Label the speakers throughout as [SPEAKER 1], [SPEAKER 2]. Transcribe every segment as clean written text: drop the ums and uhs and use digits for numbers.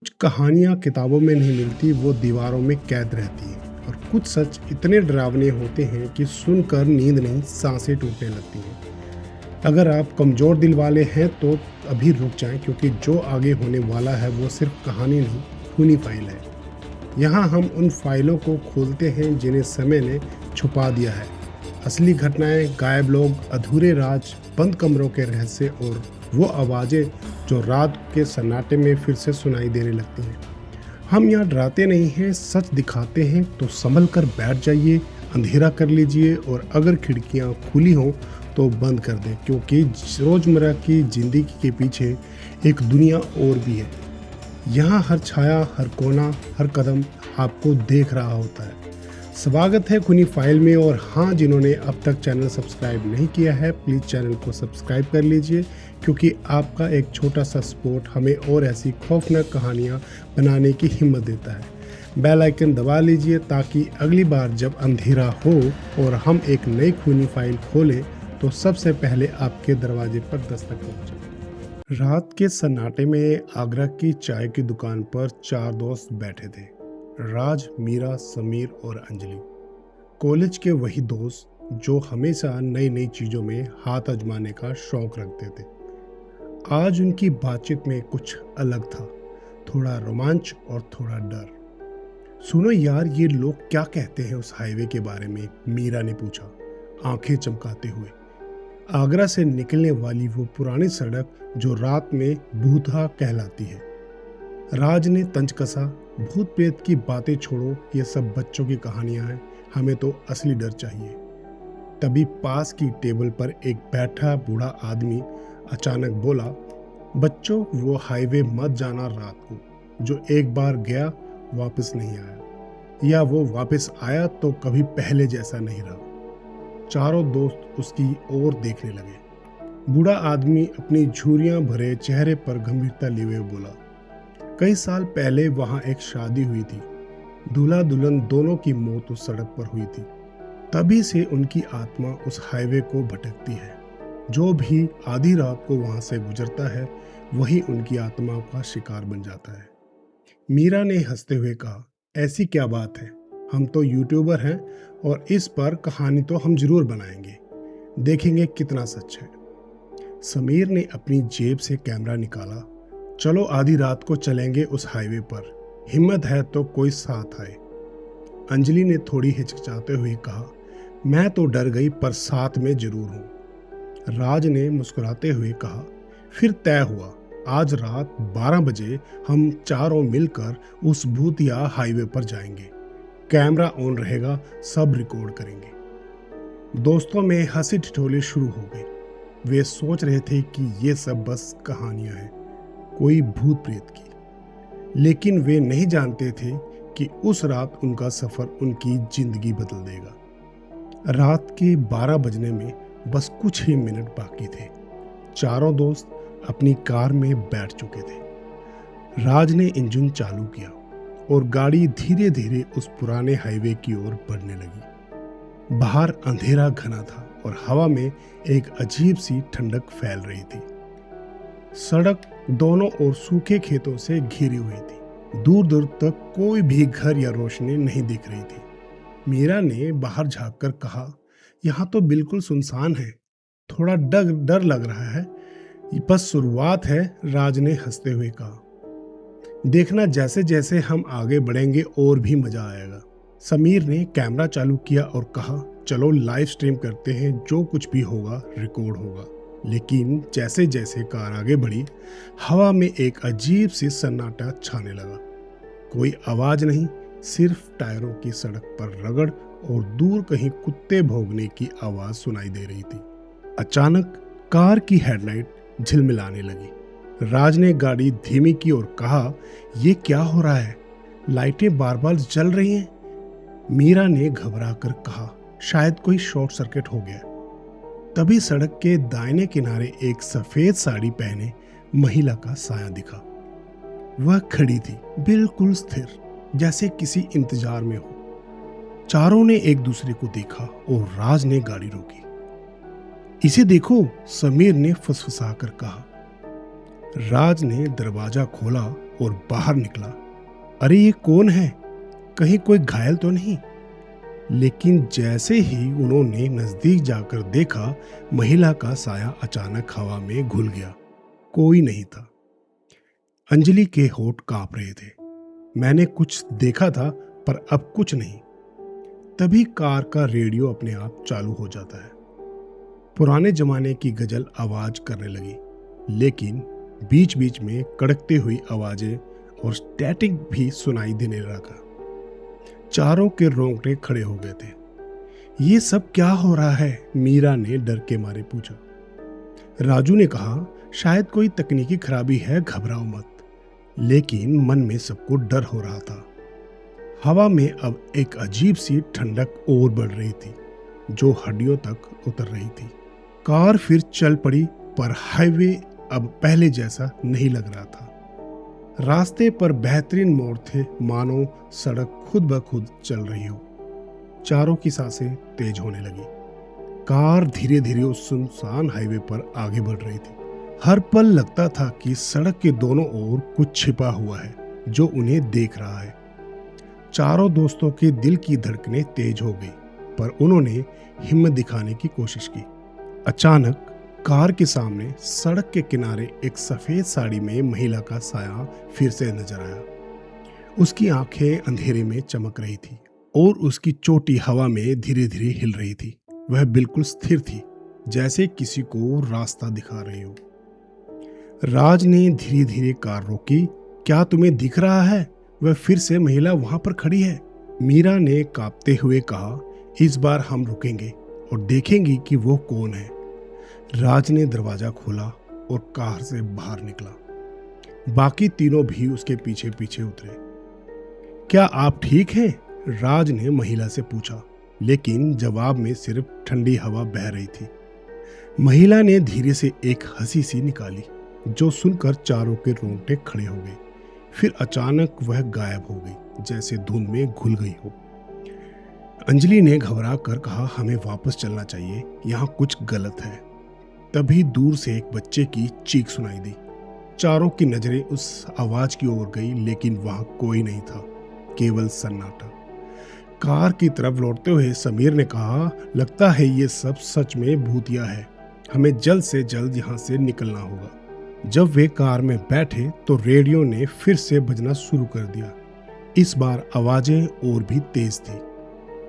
[SPEAKER 1] कुछ कहानियाँ किताबों में नहीं मिलती, वो दीवारों में कैद रहती हैं और कुछ सच इतने डरावने होते हैं कि सुनकर नींद नहीं, सांसें टूटने लगती हैं। अगर आप कमज़ोर दिल वाले हैं तो अभी रुक जाएं, क्योंकि जो आगे होने वाला है वो सिर्फ कहानी नहीं, खूनी फाइल है। यहाँ हम उन फाइलों को खोलते हैं जिन्हें समय ने छुपा दिया है। असली घटनाएं, गायब लोग, अधूरे राज, बंद कमरों के रहस्य और वो आवाज़ें जो रात के सन्नाटे में फिर से सुनाई देने लगती हैं। हम यहाँ डराते नहीं हैं, सच दिखाते हैं। तो संभल कर बैठ जाइए, अंधेरा कर लीजिए और अगर खिड़कियाँ खुली हों तो बंद कर दें, क्योंकि रोज़मर्रा की ज़िंदगी के पीछे एक दुनिया और भी है। यहाँ हर छाया, हर कोना, हर कदम आपको देख रहा होता है। स्वागत है खूनी फाइल में। और हाँ, जिन्होंने अब तक चैनल सब्सक्राइब नहीं किया है, प्लीज़ चैनल को सब्सक्राइब कर लीजिए, क्योंकि आपका एक छोटा सा सपोर्ट हमें और ऐसी खौफनाक कहानियाँ बनाने की हिम्मत देता है। बेल आइकन दबा लीजिए ताकि अगली बार जब अंधेरा हो और हम एक नई खूनी फाइल खोलें तो सबसे पहले आपके दरवाजे पर दस्तक पहुँचे। रात के सन्नाटे में आगरा की चाय की दुकान पर चार दोस्त बैठे थे। राज, मीरा, समीर और अंजलि। कॉलेज के वही दोस्त जो हमेशा नई नई चीज़ों में हाथ आजमाने का शौक रखते थे। आज उनकी बातचीत में कुछ अलग था, थोड़ा रोमांच और थोड़ा डर। सुनो यार, ये लोग क्या कहते हैं उस हाईवे के बारे में? मीरा ने पूछा, आंखें चमकाते हुए। आगरा से निकलने वाली वो पुरानी सड़क जो रात में भूतहा कहलाती है। राज ने तंज कसा, भूत प्रेत की बातें छोड़ो, ये सब बच्चों की कहानियां हैं, हमें तो असली डर चाहिए। तभी पास की टेबल पर एक बैठा बूढ़ा आदमी अचानक बोला, बच्चों, वो हाईवे मत जाना रात को। जो एक बार गया वापस नहीं आया, या वो वापस आया तो कभी पहले जैसा नहीं रहा। चारों दोस्त उसकी ओर देखने लगे। बूढ़ा आदमी अपनी झुर्रियां भरे चेहरे पर गंभीरता लिए हुए बोला, कई साल पहले वहां एक शादी हुई थी। दूल्हा दुल्हन दोनों की मौत उस सड़क पर हुई थी। तभी से उनकी आत्मा उस हाईवे को भटकती है। जो भी आधी रात को वहां से गुजरता है वही उनकी आत्मा का शिकार बन जाता है। मीरा ने हंसते हुए कहा, ऐसी क्या बात है, हम तो यूट्यूबर हैं और इस पर कहानी तो हम जरूर बनाएंगे, देखेंगे कितना सच है। समीर ने अपनी जेब से कैमरा निकाला, चलो आधी रात को चलेंगे उस हाईवे पर, हिम्मत है तो कोई साथ आए। अंजलि ने थोड़ी हिचकिचाते हुए कहा, मैं तो डर गई पर साथ में जरूर हूँ। राज ने मुस्कुराते हुए कहा, फिर तय हुआ, आज रात 12 बजे हम चारों मिलकर उस भूतिया हाईवे पर जाएंगे। कैमरा ऑन रहेगा, सब रिकॉर्ड करेंगे। दोस्तों में हंसी ठिठोली शुरू हो गई। वे सोच रहे थे कि ये सब बस कहानियां हैं, कोई भूत प्रेत की। लेकिन वे नहीं जानते थे कि उस रात उनका सफर उनकी जिंदगी बदल देगा। रात के 12 बजने में बस कुछ ही मिनट बाकी थे। चारों दोस्त अपनी कार में बैठ चुके थे। राज ने इंजन चालू किया और गाड़ी धीरे धीरे उस पुराने हाईवे की ओर बढ़ने लगी। बाहर अंधेरा घना था और हवा में एक अजीब सी ठंडक फैल रही थी। सड़क दोनों ओर सूखे खेतों से घिरी हुई थी। दूर दूर तक कोई भी घर या रोशनी नहीं दिख रही थी। मीरा ने बाहर झांककर कहा, यहाँ तो बिल्कुल सुनसान है, थोड़ा डर डर लग रहा है। ये बस शुरुआत है, राज ने हंसते हुए कहा। देखना, जैसे जैसे हम आगे बढ़ेंगे और भी मजा आएगा। समीर ने कैमरा चालू किया और कहा, चलो लाइव स्ट्रीम करते हैं, जो कुछ भी होगा रिकॉर्ड होगा। लेकिन जैसे जैसे कार आगे बढ़ी, हवा में एक अजीब सी सन्नाटा छाने लगा। कोई आवाज नहीं, सिर्फ टायरों की सड़क पर रगड़ और दूर कहीं कुत्ते भौंकने की आवाज सुनाई दे रही थी। अचानक कार की हेडलाइट झिलमिलाने लगी। राज ने गाड़ी धीमी की और कहा, ये क्या हो रहा है, लाइटें बार बार जल रही हैं। मीरा ने घबरा कर कहा, शायद कोई शॉर्ट सर्किट हो गया। तभी सड़क के दाहिने किनारे एक सफेद साड़ी पहने महिला का साया दिखा। वह खड़ी थी, बिल्कुल स्थिर, जैसे किसी इंतजार में हो। चारों ने एक दूसरे को देखा और राज ने गाड़ी रोकी। इसे देखो, समीर ने फुसफुसाकर कहा। राज ने दरवाजा खोला और बाहर निकला। अरे ये कौन है, कहीं कोई घायल तो नहीं? लेकिन जैसे ही उन्होंने नजदीक जाकर देखा, महिला का साया अचानक हवा में घुल गया। कोई नहीं था। अंजलि के होंठ कांप रहे थे। मैंने कुछ देखा था, पर अब कुछ नहीं। तभी कार का रेडियो अपने आप चालू हो जाता है। पुराने जमाने की गजल आवाज करने लगी, लेकिन बीच बीच में कड़कती हुई आवाजें और स्टैटिक भी सुनाई देने लगा। चारों के रोंगटे खड़े हो गए थे। ये सब क्या हो रहा है? मीरा ने डर के मारे पूछा। राजू ने कहा, शायद कोई तकनीकी खराबी है, घबराओ मत। लेकिन मन में सबको डर हो रहा था। हवा में अब एक अजीब सी ठंडक और बढ़ रही थी, जो हड्डियों तक उतर रही थी। कार फिर चल पड़ी, पर हाईवे अब पहले जैसा नहीं लग रहा था। रास्ते पर बेहतरीन मोड़ थे, मानो सड़क खुद ब खुद चल रही हो। चारों की सांसें तेज होने लगी। कार धीरे धीरे उस सुनसान हाईवे पर आगे बढ़ रही थी। हर पल लगता था कि सड़क के दोनों ओर कुछ छिपा हुआ है जो उन्हें देख रहा है। चारों दोस्तों के दिल की धड़कनें तेज हो गई, पर उन्होंने हिम्मत दिखाने की कोशिश की। अचानक कार के सामने सड़क के किनारे एक सफेद साड़ी में महिला का साया फिर से नजर आया। उसकी आंखें अंधेरे में चमक रही थी और उसकी चोटी हवा में धीरे धीरे हिल रही थी। वह बिल्कुल स्थिर थी, जैसे किसी को रास्ता दिखा रही हो। राज ने धीरे धीरे कार रोकी। क्या तुम्हें दिख रहा है? वह फिर से महिला वहां पर खड़ी है। मीरा ने कांपते हुए कहा, इस बार हम रुकेंगे और देखेंगे कि वो कौन है। राज ने दरवाजा खोला और कार से बाहर निकला। बाकी तीनों भी उसके पीछे पीछे उतरे। क्या आप ठीक हैं? राज ने महिला से पूछा, लेकिन जवाब में सिर्फ ठंडी हवा बह रही थी। महिला ने धीरे से एक हंसी सी निकाली, जो सुनकर चारों के रोंगटे खड़े हो गए। फिर अचानक वह गायब हो गई, जैसे धुंध में घुल गई हो। अंजलि ने घबरा कर कहा, हमें वापस चलना चाहिए, यहाँ कुछ गलत है। तभी दूर से एक बच्चे की चीख सुनाई दी। चारों की नजरें उस आवाज की ओर गई, लेकिन वहां कोई नहीं था, केवल सन्नाटा। कार की तरफ लौटते हुए समीर ने कहा, लगता है ये सब सच में भूतिया है, हमें जल्द से जल्द यहाँ से निकलना होगा। जब वे कार में बैठे तो रेडियो ने फिर से बजना शुरू कर दिया। इस बार आवाजें और भी तेज थी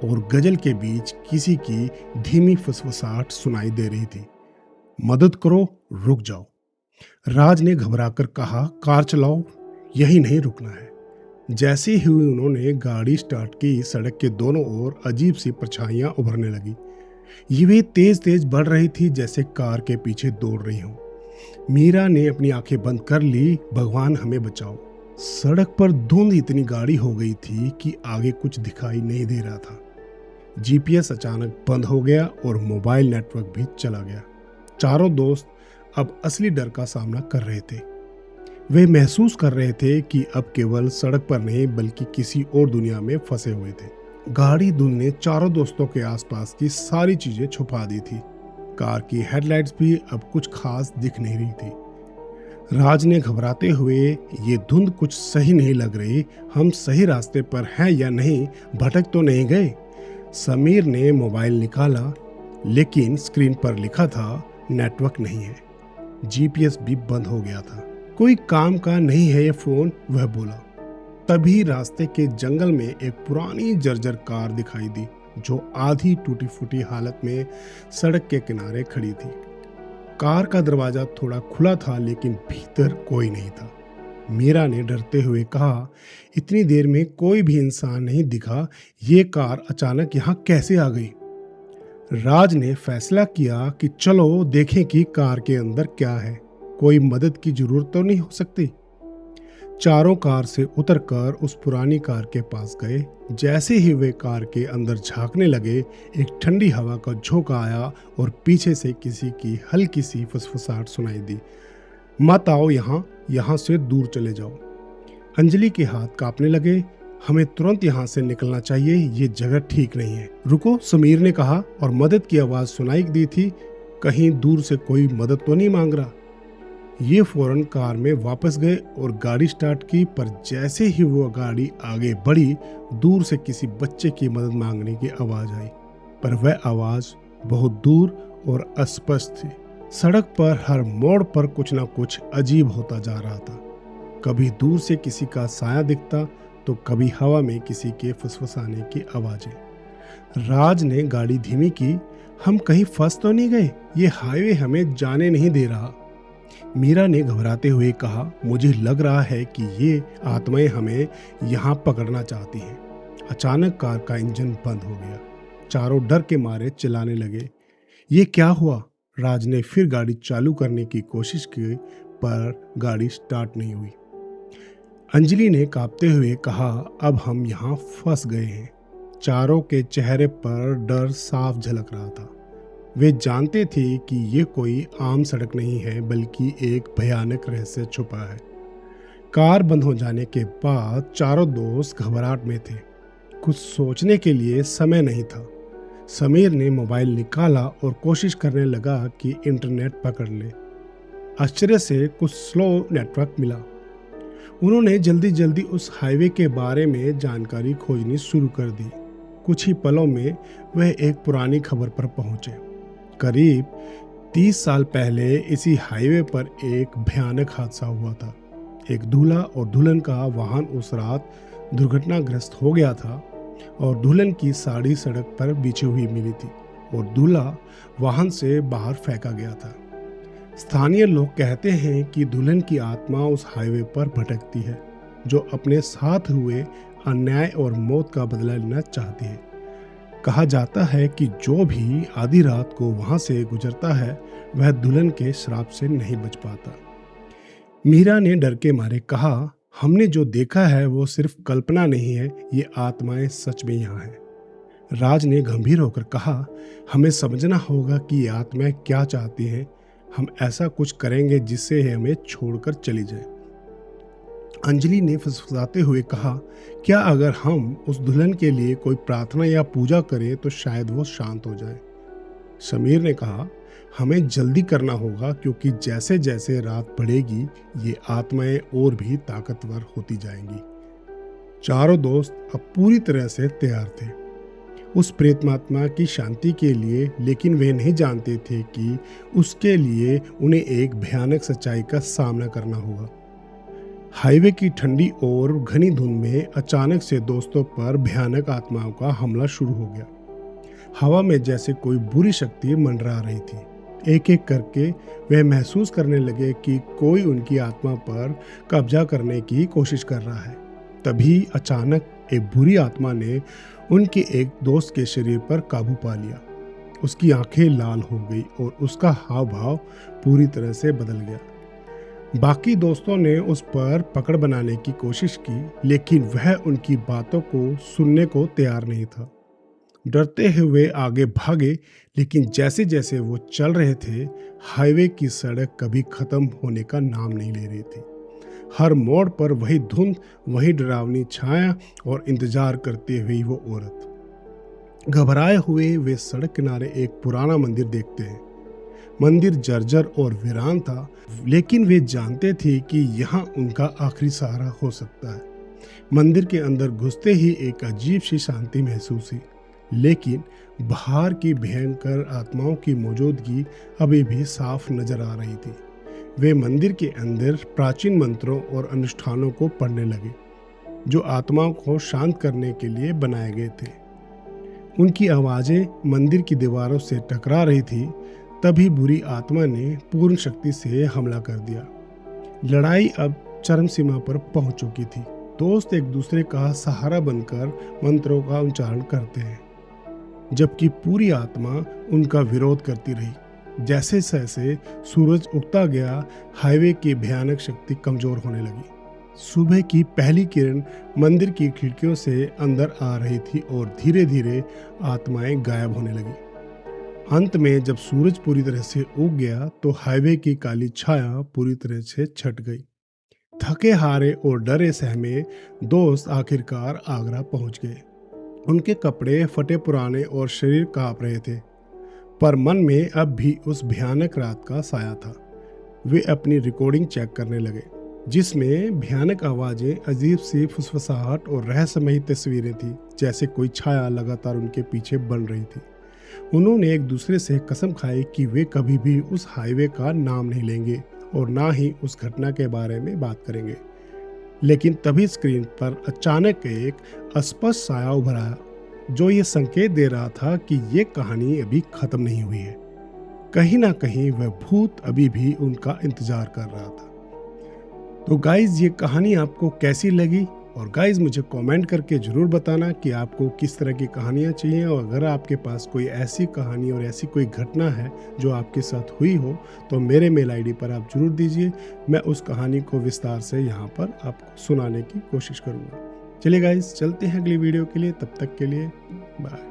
[SPEAKER 1] और गजल के बीच किसी की धीमी फुसफुसाहट सुनाई दे रही थी। मदद करो, रुक जाओ। राज ने घबराकर कहा, कार चलाओ, यही नहीं रुकना है। जैसे ही उन्होंने गाड़ी स्टार्ट की, सड़क के दोनों ओर अजीब सी परछाइयां उभरने लगी। ये वे तेज तेज बढ़ रही थी, जैसे कार के पीछे दौड़ रही हो। मीरा ने अपनी आंखें बंद कर ली। भगवान हमें बचाओ। सड़क पर धुंध इतनी गाढ़ी हो गई थी कि आगे कुछ दिखाई नहीं दे रहा था। जीपीएस अचानक बंद हो गया और मोबाइल नेटवर्क भी चला गया। चारों दोस्त अब असली डर का सामना कर रहे थे। वे महसूस कर रहे थे कि अब केवल सड़क पर नहीं, बल्कि किसी और दुनिया में फंसे हुए थे। गाढ़ी धुंध ने चारों दोस्तों के आसपास की सारी चीजें छुपा दी थी। कार की हेडलाइट्स भी अब कुछ खास दिख नहीं रही थी। राज ने घबराते हुए, ये धुंध कुछ सही नहीं लग रही, हम सही रास्ते पर हैं या नहीं, भटक तो नहीं गए? समीर ने मोबाइल निकाला, लेकिन स्क्रीन पर लिखा था नेटवर्क नहीं है। जीपीएस भी बंद हो गया था। कोई काम का नहीं है ये फोन, वह बोला। तभी रास्ते के जंगल में एक पुरानी जर्जर कार दिखाई दी, जो आधी टूटी फूटी हालत में सड़क के किनारे खड़ी थी। कार का दरवाजा थोड़ा खुला था, लेकिन भीतर कोई नहीं था। मीरा ने डरते हुए कहा, इतनी देर में कोई भी इंसान नहीं दिखा, ये कार अचानक यहाँ कैसे आ गई? राज ने फैसला किया कि चलो देखें कि कार के अंदर क्या है, कोई मदद की जरूरत तो नहीं हो सकती। चारों कार से उतरकर उस पुरानी कार के पास गए। जैसे ही वे कार के अंदर झांकने लगे, एक ठंडी हवा का झोंका आया और पीछे से किसी की हल्की सी फुसफुसाहट सुनाई दी। मत आओ यहाँ से दूर चले जाओ। अंजलि के हाथ कांपने लगे। हमें तुरंत यहाँ से निकलना चाहिए, ये जगह ठीक नहीं है। रुको, समीर ने कहा और मदद की आवाज सुनाई दी थी। कहीं दूर से कोई मदद तो नहीं मांग रहा? ये फौरन कार में वापस गए और गाड़ी स्टार्ट की, पर जैसे ही वो गाड़ी आगे बढ़ी, दूर से किसी बच्चे की मदद मांगने की आवाज आई। पर वह आवाज बहुत दूर और अस्पष्ट थी। सड़क पर हर मोड़ पर कुछ ना कुछ अजीब होता जा रहा था। कभी दूर से किसी का साया दिखता, तो कभी हवा में किसी के फुसफुसाने की आवाजें। राज ने गाड़ी धीमी की। हम कहीं फंस तो नहीं गए? ये हाईवे हमें जाने नहीं दे रहा। मीरा ने घबराते हुए कहा, मुझे लग रहा है कि ये आत्माएं हमें यहाँ पकड़ना चाहती हैं। अचानक कार का इंजन बंद हो गया। चारों डर के मारे चिल्लाने लगे। ये क्या हुआ? राज ने फिर गाड़ी चालू करने की कोशिश की, पर गाड़ी स्टार्ट नहीं हुई। अंजलि ने कांपते हुए कहा, अब हम यहाँ फंस गए हैं। चारों के चेहरे पर डर साफ झलक रहा था। वे जानते थे कि ये कोई आम सड़क नहीं है, बल्कि एक भयानक रहस्य छुपा है। कार बंद हो जाने के बाद चारों दोस्त घबराहट में थे। कुछ सोचने के लिए समय नहीं था। समीर ने मोबाइल निकाला और कोशिश करने लगा कि इंटरनेट पकड़ ले। आश्चर्य से कुछ स्लो नेटवर्क मिला। उन्होंने जल्दी जल्दी उस हाईवे के बारे में जानकारी खोजनी शुरू कर दी। कुछ ही पलों में वह एक पुरानी खबर पर पहुंचे। करीब 30 साल पहले इसी हाईवे पर एक भयानक हादसा हुआ था। एक दूल्हा और दुल्हन का वाहन उस रात दुर्घटनाग्रस्त हो गया था और दुल्हन की साड़ी सड़क पर बिछी हुई मिली थी और दूल्हा वाहन से बाहर फेंका गया था। स्थानीय लोग कहते हैं कि दुल्हन की आत्मा उस हाईवे पर भटकती है, जो अपने साथ हुए अन्याय और मौत का बदला लेना चाहती है। कहा जाता है कि जो भी आधी रात को वहां से गुजरता है, वह दुल्हन के श्राप से नहीं बच पाता। मीरा ने डर के मारे कहा, हमने जो देखा है वो सिर्फ कल्पना नहीं है, ये आत्माएं सच में यहाँ हैं। राज ने गंभीर होकर कहा, हमें समझना होगा कि ये आत्माएं क्या चाहती हैं। हम ऐसा कुछ करेंगे जिससे हमें छोड़कर चली जाए। अंजलि ने फुसफुसाते हुए कहा, क्या अगर हम उस दुल्हन के लिए कोई प्रार्थना या पूजा करें तो शायद वो शांत हो जाए। समीर ने कहा, हमें जल्दी करना होगा, क्योंकि जैसे जैसे रात बढ़ेगी ये आत्माएं और भी ताकतवर होती जाएंगी। चारों दोस्त अब पूरी तरह से तैयार थे उस प्रेतमात्मा की शांति के लिए, लेकिन वे नहीं जानते थे कि उसके लिए उन्हें एक भयानक सच्चाई का सामना करना होगा। हाईवे की ठंडी और घनी धुंध में अचानक से दोस्तों पर भयानक आत्माओं का हमला शुरू हो गया। हवा में जैसे कोई बुरी शक्ति मंडरा रही थी। एक एक करके वे महसूस करने लगे कि कोई उनकी आत्मा पर कब्जा करने की कोशिश कर रहा है। तभी अचानक एक बुरी आत्मा ने उनके एक दोस्त के शरीर पर काबू पा लिया। उसकी आंखें लाल हो गई और उसका हाव भाव पूरी तरह से बदल गया। बाकी दोस्तों ने उस पर पकड़ बनाने की कोशिश की, लेकिन वह उनकी बातों को सुनने को तैयार नहीं था। डरते हुए आगे भागे, लेकिन जैसे जैसे वो चल रहे थे, हाईवे की सड़क कभी खत्म होने का नाम नहीं ले रही थी। हर मोड़ पर वही धुंध, वही डरावनी छाया और इंतजार करते हुए वो औरत। घबराए हुए वे सड़क किनारे एक पुराना मंदिर देखते हैं। मंदिर जर्जर और वीरान था, लेकिन वे जानते थे कि यहाँ उनका आखिरी सहारा हो सकता है। मंदिर के अंदर घुसते ही एक अजीब सी शांति महसूस हुई, लेकिन बाहर की भयंकर आत्माओं की मौजूदगी अभी भी साफ नजर आ रही थी। वे मंदिर के अंदर प्राचीन मंत्रों और अनुष्ठानों को पढ़ने लगे, जो आत्माओं को शांत करने के लिए बनाए गए थे। उनकी आवाजें मंदिर की दीवारों से टकरा रही थी। तभी बुरी आत्मा ने पूर्ण शक्ति से हमला कर दिया। लड़ाई अब चरम सीमा पर पहुंच चुकी थी। दोस्त एक दूसरे का सहारा बनकर मंत्रों का उच्चारण करते हैं, जबकि पूरी आत्मा उनका विरोध करती रही। जैसे जैसे सूरज उगता गया, हाईवे की भयानक शक्ति कमजोर होने लगी। सुबह की पहली किरण मंदिर की खिड़कियों से अंदर आ रही थी और धीरे धीरे आत्माएं गायब होने लगी। अंत में जब सूरज पूरी तरह से उग गया, तो हाईवे की काली छाया पूरी तरह से छट गई। थके हारे और डरे सहमे दोस्त आखिरकार आगरा पहुंच गए। उनके कपड़े फटे पुराने और शरीर कांप रहे थे, पर मन में अब भी उस भयानक रात का साया था। वे अपनी रिकॉर्डिंग चेक करने लगे, जिसमें भयानक आवाजें, अजीब सी फुसफुसाहट और रहस्यमयी तस्वीरें थी, जैसे कोई छाया लगातार उनके पीछे बन रही थी। उन्होंने एक दूसरे से कसम खाई कि वे कभी भी उस हाईवे का नाम नहीं लेंगे और ना ही उस घटना के बारे में बात करेंगे। लेकिन तभी स्क्रीन पर अचानक एक अस्पष्ट साया उभर आया, जो ये संकेत दे रहा था कि ये कहानी अभी खत्म नहीं हुई है। कहीं ना कहीं वह भूत अभी भी उनका इंतजार कर रहा था। तो गाइज, ये कहानी आपको कैसी लगी? और गाइज, मुझे कमेंट करके ज़रूर बताना कि आपको किस तरह की कहानियाँ चाहिए, और अगर आपके पास कोई ऐसी कहानी और ऐसी कोई घटना है जो आपके साथ हुई हो तो मेरे मेल आईडी पर आप ज़रूर दीजिए। मैं उस कहानी को विस्तार से यहाँ पर आपको सुनाने की कोशिश करूँगा। चलिए गाइज, चलते हैं अगली वीडियो के लिए। तब तक के लिए बाय।